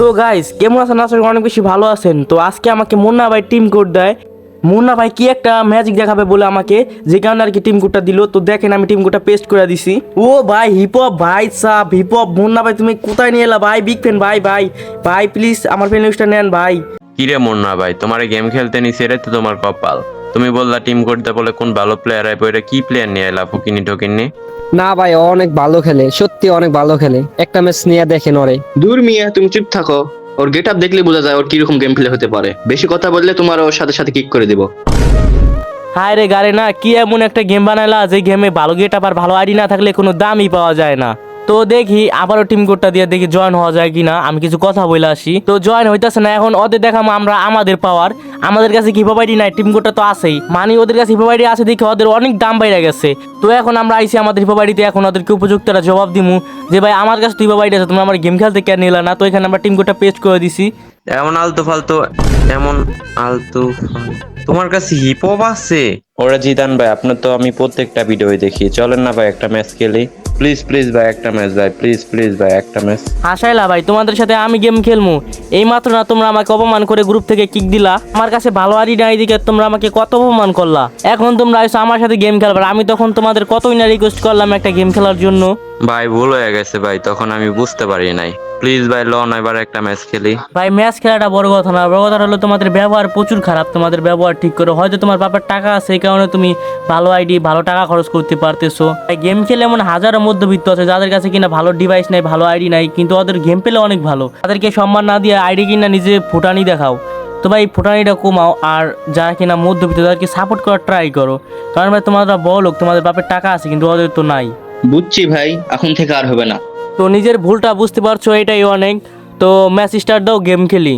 তো গাইস কেমন আছেন? আশা করি অনেক বেশি ভালো আছেন। তো আজকে আমাকে মুন্না ভাই টিম কোড দেয়। মুন্না ভাই কি একটা ম্যাজিক দেখাবে বলে আমাকে, যে কারণে আর কি টিম কোডটা দিল। তো দেখেন আমি টিম কোডটা পেস্ট করে দিছি। ও ভাই হিপ হপ ভাই সাব হিপ হপ মুন্না ভাই তুমি কোথায় নিয়ে এলা ভাই? বিগ ফ্যান ভাই ভাই ভাই প্লিজ আমার ফ্যান লিস্টটা নেন ভাই। কিরে মুন্না ভাই, তোমার গেম খেলতে নিছি, এটাই তো তোমার কপাল। তুমি বললা টিম করতে বলে কোন ভালো প্লেয়ার আইবো, এটা কি প্লেয়ার নিয়ে এলা ফকিনি ঠকিনি? না ভাই, ও অনেক ভালো খেলে, সত্যি অনেক ভালো খেলে। একটা ম্যাচ নিয়ে দেখেন ওরে। দূর মিয়া, তুমি চুপ থাকো। ওর গেট আপ দেখলে বোঝা যায় ওর কিরকম গেম প্লে হতে পারে। বেশি কথা বললে তোমার ওর সাথে সাথে কিক করে দিব। হায় রে গারে না, কি এমন একটা গেম বানাইলা যে গেমে ভালো গেট আপ আর ভালো আইডি না থাকলে কোনো দামই পাওয়া যায় না। তো দেখি আবারও টিম কোডটা দিয়ে দেখি জয়েন হওয়া যায় কিনা। আমি কিছু কথা বলে আসি। তো জয়েন হইতাছে না। এখন ওদের দেখাবো আমরা আমাদের পাওয়ার। আমাদের কাছে হিপ হপ আইডি নাই, টিম কোডটা তো আছেই, মানে ওদের কাছে হিপ হপ আইডি আছে দেখে ওদের অনেক দাম বাইরে গেছে। তো এখন আমরা আইছি আমাদের হিপ হপ আইডিতে। এখন ওদেরকে উপযুক্ত একটা জবাব দিমু যে ভাই আমার কাছে হিপ হপ আইডি আছে, তোমরা আমার গেম খেলতে কেন নিলা না? তো এখানে আমরা টিম কোডটা পেস্ট করে দিছি। এমন আলতু ফালতু এমন আলতু তোমার কাছে হিপ হপ আছে? ওরা জিদান ভাই, আপনার তো আমি প্রত্যেকটা ভিডিওই দেখি, চলেন না ভাই একটা ম্যাচ খেলি। প্লিজ প্লিজ ভাই একটা ম্যাচ ভাই, প্লিজ প্লিজ ভাই একটা ম্যাচ। হাসাইলা ভাই, তোমাদের সাথে আমি গেম খেলমু এই মাত্র না তোমরা আমাকে অপমান করে গ্রুপ থেকে কিক দিলা। আমার কাছে ভালো আইডি নাই দিকে তোমরা আমাকে কত অপমান করলা। এখন তোমরা আইসো আমার সাথে গেম খেলবার। আমি তখন তোমাদের কতই না রিকোয়েস্ট করলাম একটা গেম খেলার জন্য। ভাই ভুল হয়ে গেছে ভাই, তখন আমি বুঝতে পারি নাই। প্লিজ ভাই লন এবার একটা ম্যাচ খেলি। ভাই ম্যাচ খেলাটা বড় কথা না, বড় কথা হলো তোমাদের ব্যবহার প্রচুর খারাপ। তোমাদের ব্যবহার ঠিক করো। হয়তো তোমার বাবার টাকা আছে এই কারণে তুমি ভালো আইডি ভালো টাকা খরচ করতে পারতেছো। গেম খেলে এমন হাজারো মধ্যবিত্ত আছে যাদের কাছে কিনা ভালো ডিভাইস নাই, ভালো আইডি নাই, কিন্তু ওদের গেম পেলে অনেক ভালো। তাদেরকে সম্মান না দিয়ে আইডি কিনা নিজে ফুটানি দেখাও। তো ভাই ফুটানিটা কমাও, আর যারা কিনা মধ্যবিত্ত তাদেরকে সাপোর্ট করার ট্রাই করো। কারণ ভাই তোমরা বড় লোক, তোমাদের বাপের টাকা আছে কিন্তু ওদের তো নাই। বুঝছি ভাই, এখন থেকে আর হবে না। তো নিজের ভুলটা বুঝতে পারছো, এটাই অনেক। তো ম্যাচ স্টার্ট দাও, গেম খেলি।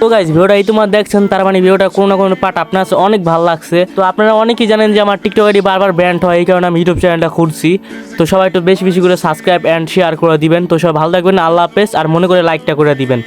তো গাইজ ভিডিওটা এই তোমার দেখছেন, তার মানে ভিডিওটা কোনো না কোনো পার্ট আপনার কাছে অনেক ভালো লাগছে। তো আপনারা অনেকেই জানেন যে আমার টিকটক আইডি বারবার ব্যান্ড হয়, এই কারণে আমি ইউটিউব চ্যানেলটা খুলছি। তো সবাই একটু বেশি বেশি করে সাবস্ক্রাইব অ্যান্ড শেয়ার করে দিবেন। তো সবাই ভালো থাকবেন, আল্লাহ হাফেজ, আর মনে করে লাইকটা করে দিবেন।